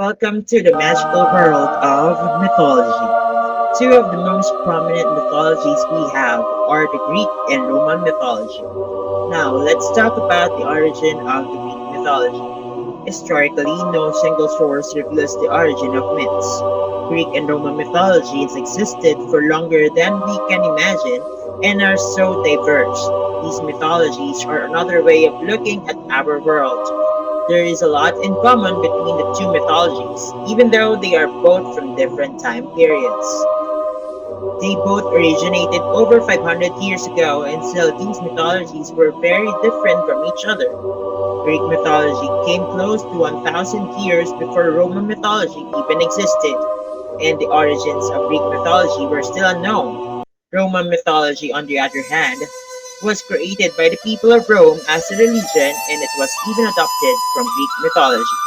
Welcome to the magical world of mythology. Two of the most prominent mythologies we have are the Greek and Roman mythology. Now, let's talk about the origin of the Greek mythology. Historically, no single source reveals the origin of myths. Greek and Roman mythologies existed for longer than we can imagine and are so diverse. These mythologies are another way of looking at our world. There is a lot in common between the two mythologies, even though they are both from different time periods. They both originated over 500 years ago, and still these mythologies were very different from each other. Greek mythology came close to 1000 years before Roman mythology even existed, and the origins of Greek mythology were still unknown. Roman mythology, on the other hand, was created by the people of Rome as a religion, and it was even adopted from Greek mythology.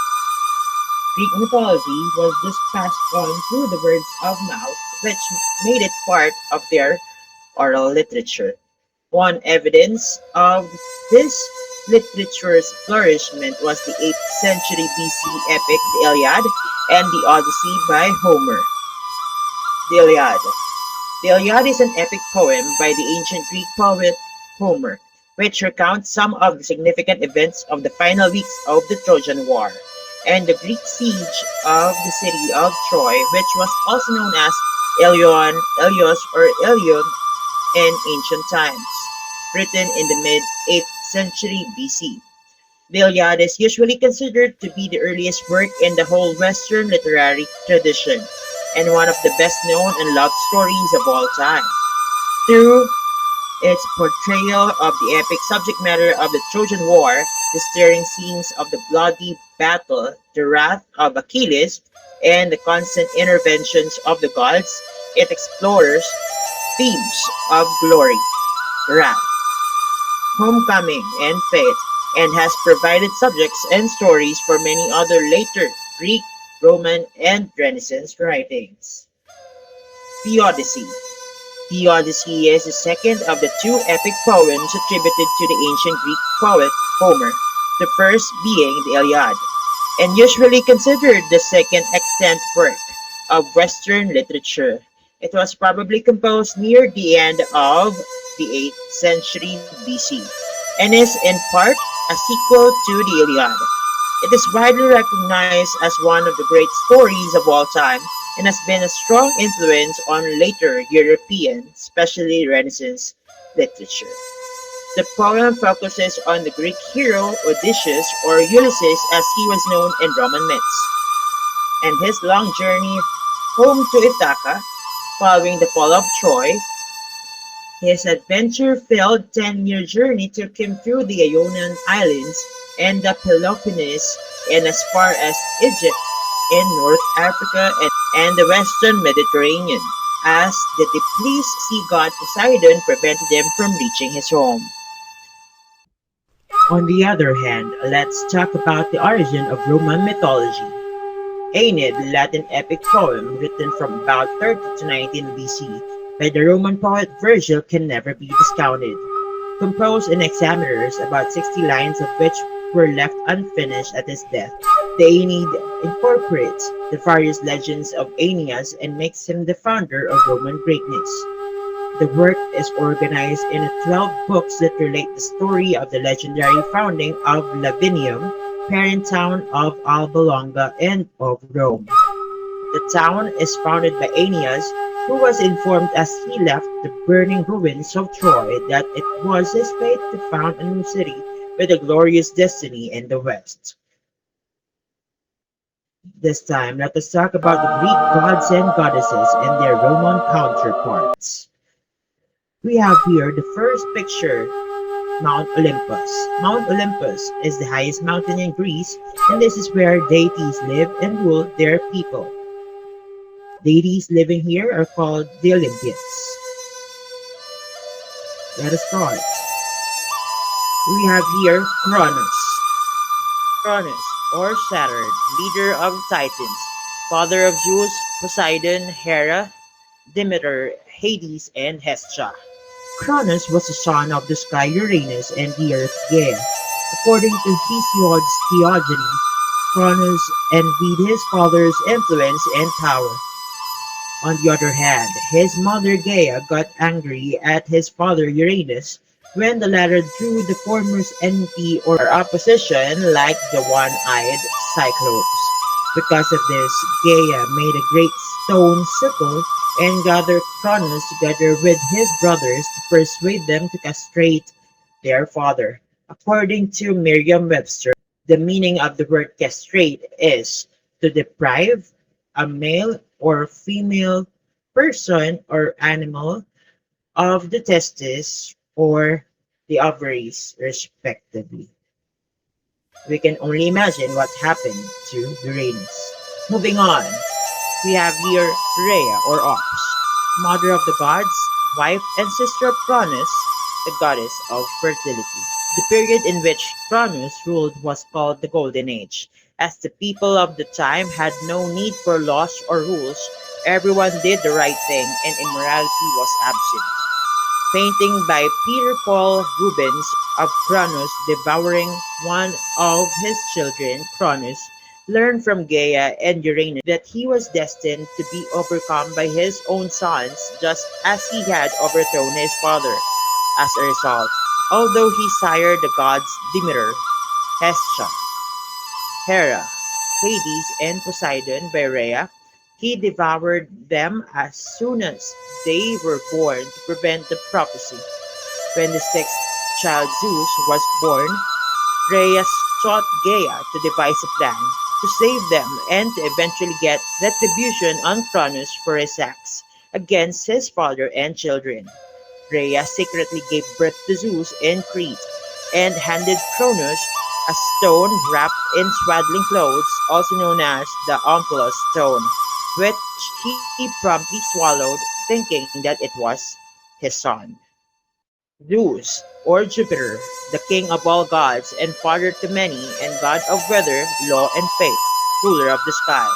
Greek mythology was just passed on through the words of mouth, which made it part of their oral literature. One evidence of this literature's flourishment was the 8th century BC epic The Iliad and the Odyssey by Homer. The Iliad. The Iliad is an epic poem by the ancient Greek poet Homer, which recounts some of the significant events of the final weeks of the Trojan War and the Greek siege of the city of Troy, which was also known as Ilion, Ilios, or Ilion in ancient times, written in the mid-8th century BC. The Iliad is usually considered to be the earliest work in the whole Western literary tradition and one of the best-known and loved stories of all time. Through its portrayal of the epic subject matter of the Trojan War, the stirring scenes of the bloody battle, the wrath of Achilles, and the constant interventions of the gods, it explores themes of glory, wrath, homecoming, and fate, and has provided subjects and stories for many other later Greek, Roman, and Renaissance writings. The Odyssey. The Odyssey is the second of the two epic poems attributed to the ancient Greek poet Homer, the first being the Iliad, and usually considered the second extant work of Western literature. It was probably composed near the end of the 8th century BC and is in part a sequel to the Iliad. It is widely recognized as one of the great stories of all time and has been a strong influence on later European, especially Renaissance literature. The poem focuses on the Greek hero Odysseus, or Ulysses as he was known in Roman myths, and his long journey home to Ithaca following the fall of Troy. His adventure-filled 10-year journey took him through the Ionian Islands and the Peloponnese and as far as Egypt in North Africa and the Western Mediterranean, as the displeased sea god Poseidon prevented him from reaching his home. On the other hand, let's talk about the origin of Roman mythology. Aeneid, the Latin epic poem written from about 30 to 19 BC by the Roman poet Virgil, can never be discounted. Composed in hexameters, about 60 lines of which were left unfinished at his death, the Aeneid incorporates the various legends of Aeneas and makes him the founder of Roman greatness. The work is organized into 12 books that relate the story of the legendary founding of Lavinium, parent town of Alba Longa and of Rome. The town is founded by Aeneas, who was informed as he left the burning ruins of Troy that it was his fate to found a new city with a glorious destiny in the West. This time, let us talk about the Greek gods and goddesses and their Roman counterparts. We have here the first picture, Mount Olympus. Mount Olympus is the highest mountain in Greece, and this is where deities live and rule their people. Deities living here are called the Olympians. Let us start. We have here Cronus. Cronus, or Saturn, leader of Titans, father of Zeus, Poseidon, Hera, Demeter, Hades, and Hestia. Cronus was the son of the sky Uranus and the earth Gaia. According to Hesiod's theogony, Cronus envied his father's influence and power. On the other hand, his mother Gaia got angry at his father Uranus when the latter drew the former's enmity or opposition like the one-eyed Cyclops. Because of this, Gaia made a great stone sickle and gathered Cronus together with his brothers to persuade them to castrate their father. According to Merriam-Webster, the meaning of the word castrate is to deprive a male or female person or animal of the testes or the ovaries, respectively. We can only imagine what happened to Uranus. Moving on, we have here Rhea or Ops, mother of the gods, wife and sister of Cronus, the goddess of fertility. The period in which Cronus ruled was called the Golden Age. As the people of the time had no need for laws or rules, everyone did the right thing and immorality was absent. Painting by Peter Paul Rubens of Cronus devouring one of his children, Cronus learned from Gaia and Uranus that he was destined to be overcome by his own sons just as he had overthrown his father. As a result, although he sired the gods Demeter, Hestia, Hera, Hades, and Poseidon by Rhea, he devoured them as soon as they were born to prevent the prophecy. When the sixth child Zeus was born, Rhea sought Gaia to devise a plan to save them and to eventually get retribution on Cronus for his acts against his father and children. Rhea secretly gave birth to Zeus in Crete and handed Cronus a stone wrapped in swaddling clothes, also known as the Omphalos stone, which he promptly swallowed, thinking that it was his son. Zeus, or Jupiter, the king of all gods and father to many and god of weather, law and fate, ruler of the sky.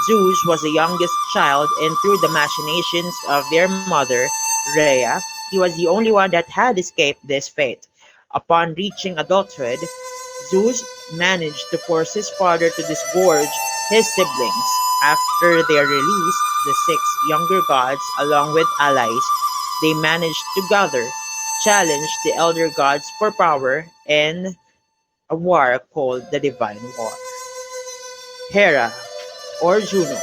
Zeus was the youngest child and through the machinations of their mother, Rhea, he was the only one that had escaped this fate. Upon reaching adulthood, Zeus managed to force his father to disgorge his siblings. After their release, the six younger gods, along with allies they managed to gather, challenged the elder gods for power in a war called the Divine War. Hera, or Juno,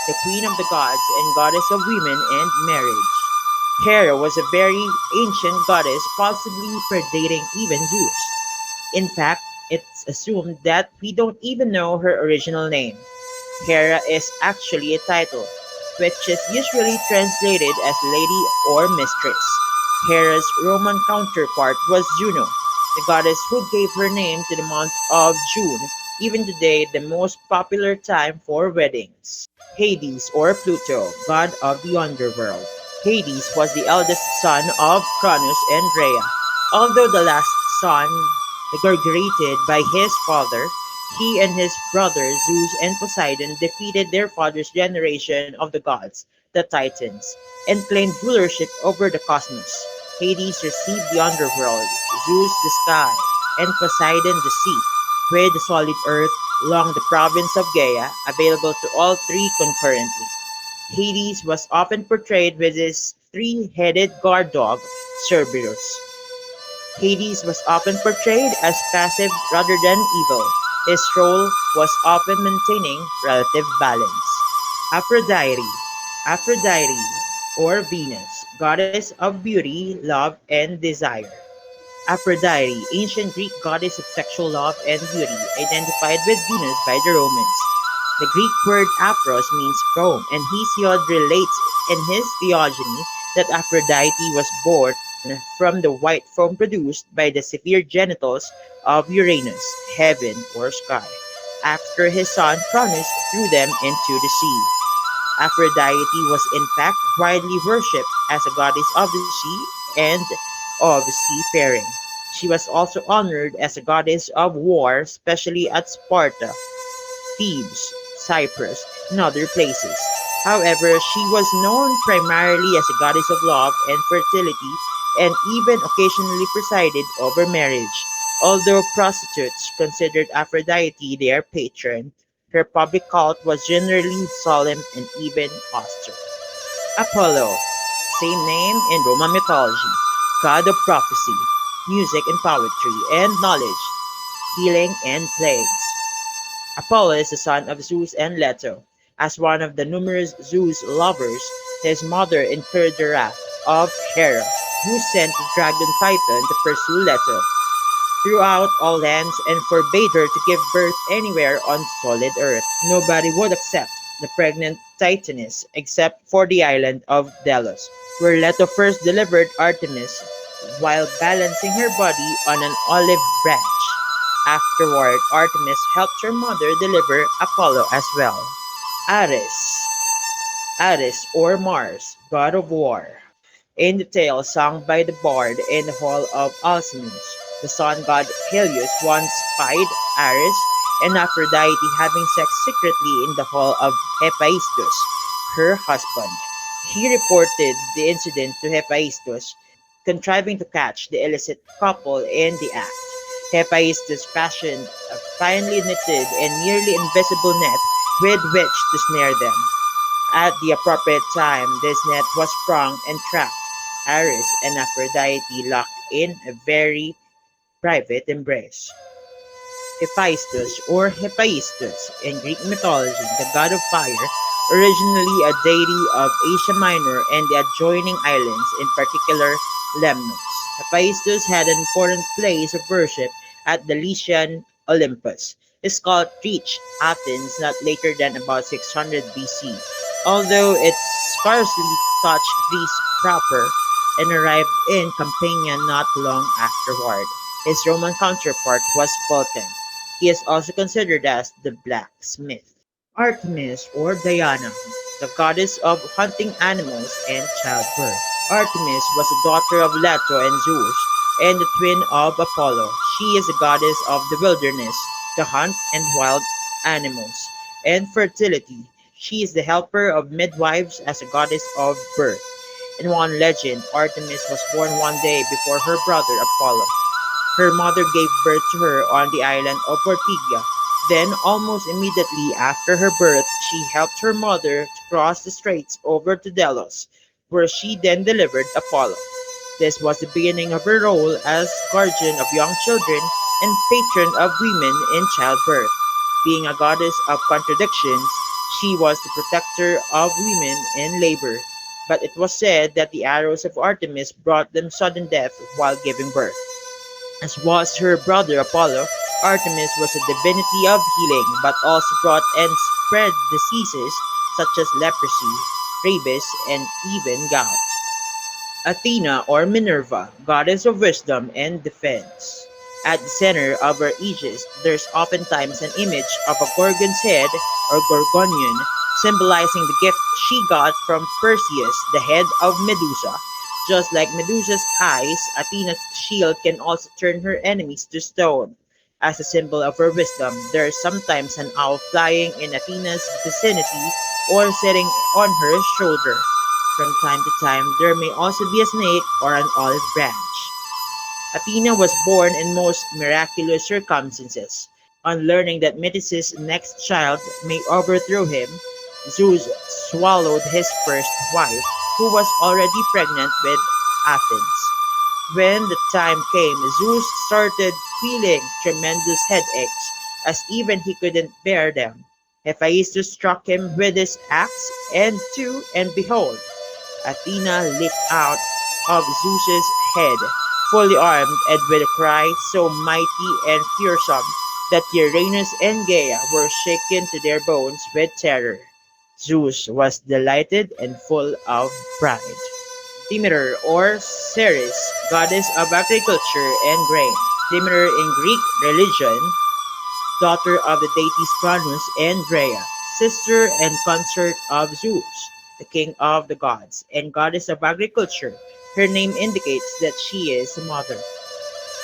the queen of the gods and goddess of women and marriage. Hera was a very ancient goddess, possibly predating even Zeus. In fact, it's assumed that we don't even know her original name. Hera is actually a title, which is usually translated as lady or mistress. Hera's Roman counterpart was Juno, the goddess who gave her name to the month of June, even today the most popular time for weddings. Hades or Pluto, god of the underworld. Hades was the eldest son of Cronus and Rhea. Although the last son regurgitated by his father, he and his brothers Zeus and Poseidon defeated their father's generation of the gods, the Titans, and claimed rulership over the cosmos. Hades received the underworld, Zeus the sky, and Poseidon the sea, with the solid earth along the province of Gaia available to all three concurrently. Hades was often portrayed with his three-headed guard dog, Cerberus. Hades was often portrayed as passive rather than evil. His role was often maintaining relative balance. Aphrodite, Aphrodite, or Venus, goddess of beauty, love, and desire. Aphrodite, ancient Greek goddess of sexual love and beauty, identified with Venus by the Romans. The Greek word "aphros" means from, and Hesiod relates in his Theogony that Aphrodite was born from the white foam produced by the severe genitals of Uranus, heaven or sky, after his son Cronus threw them into the sea. Aphrodite was in fact widely worshipped as a goddess of the sea and of seafaring. She was also honored as a goddess of war, especially at Sparta, Thebes, Cyprus, and other places. However, she was known primarily as a goddess of love and fertility and even occasionally presided over marriage. Although prostitutes considered Aphrodite their patron, her public cult was generally solemn and even austere. Apollo, same name in Roman mythology, god of prophecy, music and poetry, and knowledge, healing and plagues. Apollo is the son of Zeus and Leto. As one of the numerous Zeus lovers, his mother incurred the wrath of Hera, who sent the dragon Python to pursue Leto throughout all lands and forbade her to give birth anywhere on solid earth. Nobody would accept the pregnant Titaness except for the island of Delos, where Leto first delivered Artemis while balancing her body on an olive branch. Afterward, Artemis helped her mother deliver Apollo as well. Ares, Ares or Mars, god of war. In the tale sung by the bard in the hall of Alcinous, the sun god Helios once spied Ares and Aphrodite having sex secretly in the hall of Hephaestus, her husband. He reported the incident to Hephaestus, contriving to catch the illicit couple in the act. Hephaestus fashioned a finely knitted and nearly invisible net with which to snare them. At the appropriate time, this net was sprung and trapped Ares and Aphrodite locked in a very private embrace. Hephaestus or Hephaestus in Greek mythology, the god of fire, originally a deity of Asia Minor and the adjoining islands, in particular Lemnos. Hephaestus had an important place of worship at the Lycian Olympus. His cult reached Athens not later than about 600 BC, although it scarcely touched Greece proper and arrived in Campania not long afterward. His Roman counterpart was Vulcan. He is also considered as the blacksmith. Artemis or Diana, the goddess of hunting animals and childbirth. Artemis was the daughter of Leto and Zeus and the twin of Apollo. She is the goddess of the wilderness, the hunt and wild animals, and fertility. She is the helper of midwives as a goddess of birth. In one legend, Artemis was born one day before her brother Apollo. Her mother gave birth to her on the island of Ortygia. Then, almost immediately after her birth, she helped her mother to cross the straits over to Delos, where she then delivered Apollo. This was the beginning of her role as guardian of young children and patron of women in childbirth. Being a goddess of contradictions, she was the protector of women in labor. But it was said that the arrows of Artemis brought them sudden death while giving birth. As was her brother Apollo, Artemis was a divinity of healing, but also brought and spread diseases such as leprosy, rabies, and even gout. Athena or Minerva, goddess of wisdom and defense. At the center of her aegis, there's oftentimes an image of a gorgon's head or gorgonion, symbolizing the gift she got from Perseus, the head of Medusa. Just like Medusa's eyes, Athena's shield can also turn her enemies to stone. As a symbol of her wisdom, there is sometimes an owl flying in Athena's vicinity or sitting on her shoulder. From time to time, there may also be a snake or an olive branch. Athena was born in most miraculous circumstances. On learning that Metis' next child may overthrow him, Zeus swallowed his first wife, who was already pregnant with Athens. When the time came, Zeus started feeling tremendous headaches, as even he couldn't bear them. Hephaestus struck him with his axe, and behold, Athena leaped out of Zeus's head, fully armed and with a cry so mighty and fearsome that Uranus and Gaia were shaken to their bones with terror. Zeus was delighted and full of pride. Demeter or Ceres, goddess of agriculture and grain. Demeter in Greek religion, daughter of the deities Cronus and Rhea, sister and consort of Zeus, the king of the gods, and goddess of agriculture. Her name indicates that she is a mother.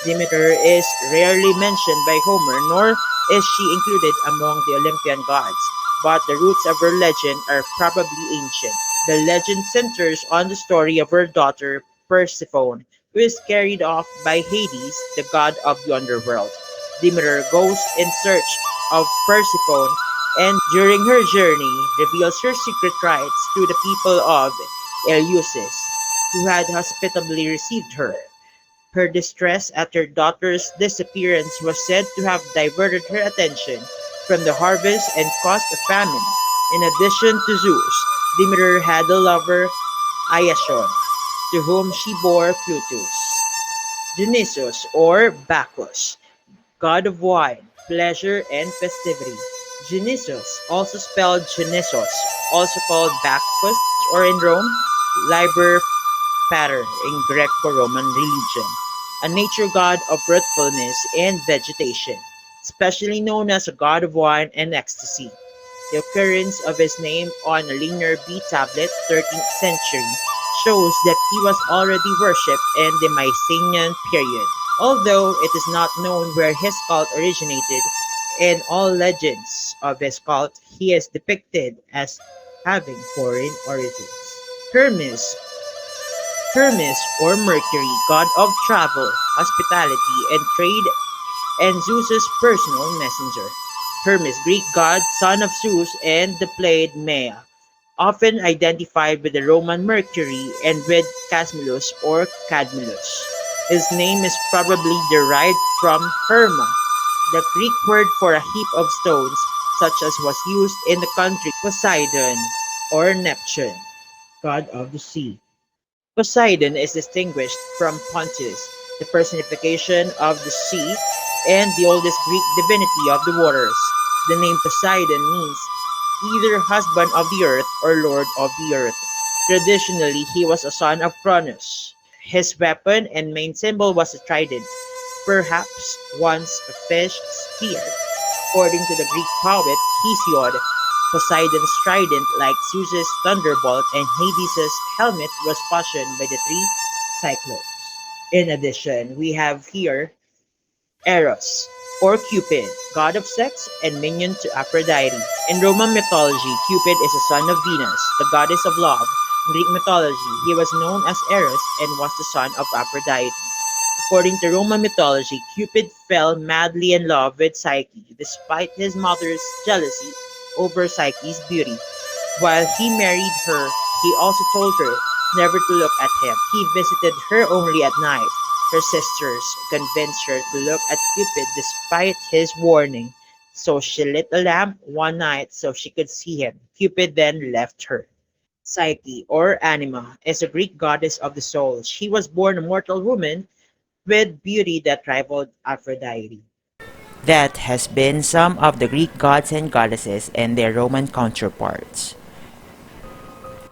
Demeter is rarely mentioned by Homer, nor is she included among the Olympian gods, but the roots of her legend are probably ancient. The legend centers on the story of her daughter Persephone, who is carried off by Hades, the god of the underworld. Demeter goes in search of Persephone and during her journey reveals her secret rites to the people of Eleusis, who had hospitably received her. Her distress at her daughter's disappearance was said to have diverted her attention from the harvest and caused a famine. In addition to Zeus, Demeter had a lover, Iasion, to whom she bore Plutus. Dionysus, or Bacchus, god of wine, pleasure, and festivity. Dionysus, also spelled Dionysos, also called Bacchus or in Rome, Liber Pater in Greco-Roman religion, a nature god of fruitfulness and vegetation, especially known as a god of wine and ecstasy. The occurrence of his name on a Linear B tablet 13th century shows that he was already worshipped in the Mycenaean period. Although it is not known where his cult originated, in all legends of his cult he is depicted as having foreign origins. Hermes Hermes or Mercury, god of travel, hospitality, and trade, and Zeus's personal messenger. Hermes, Greek god, son of Zeus and the Pleiad Maya, often identified with the Roman Mercury and with Casmulus or Cadmulus. His name is probably derived from Herma, the Greek word for a heap of stones, such as was used in the country Poseidon or Neptune, god of the sea. Poseidon is distinguished from Pontus, the personification of the sea and the oldest Greek divinity of the waters. The name Poseidon means either husband of the earth or lord of the earth. Traditionally, he was a son of Cronus. His weapon and main symbol was a trident, perhaps once a fish spear. According to the Greek poet Hesiod, Poseidon's trident, like Zeus's thunderbolt and Hades' helmet, was fashioned by the three Cyclopes. In addition, we have here Eros, or Cupid, god of sex and minion to Aphrodite. In Roman mythology, Cupid is a son of Venus, the goddess of love. In Greek mythology, he was known as Eros and was the son of Aphrodite. According to Roman mythology, Cupid fell madly in love with Psyche despite his mother's jealousy over Psyche's beauty. While he married her, he also told her never to look at him. He visited her only at night. Her sisters convinced her to look at Cupid despite his warning. So she lit a lamp one night so she could see him. Cupid then left her. Psyche, or Anima, is a Greek goddess of the soul. She was born a mortal woman with beauty that rivaled Aphrodite. That has been some of the Greek gods and goddesses and their Roman counterparts.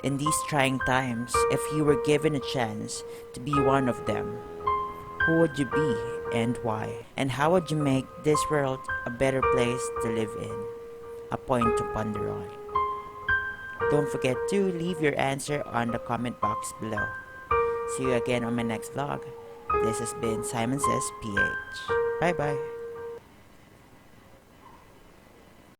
In these trying times, if you were given a chance to be one of them, who would you be and why? And how would you make this world a better place to live in? A point to ponder on. Don't forget to leave your answer on the comment box below. See you again on my next vlog. This has been Simon Says PH. Bye bye.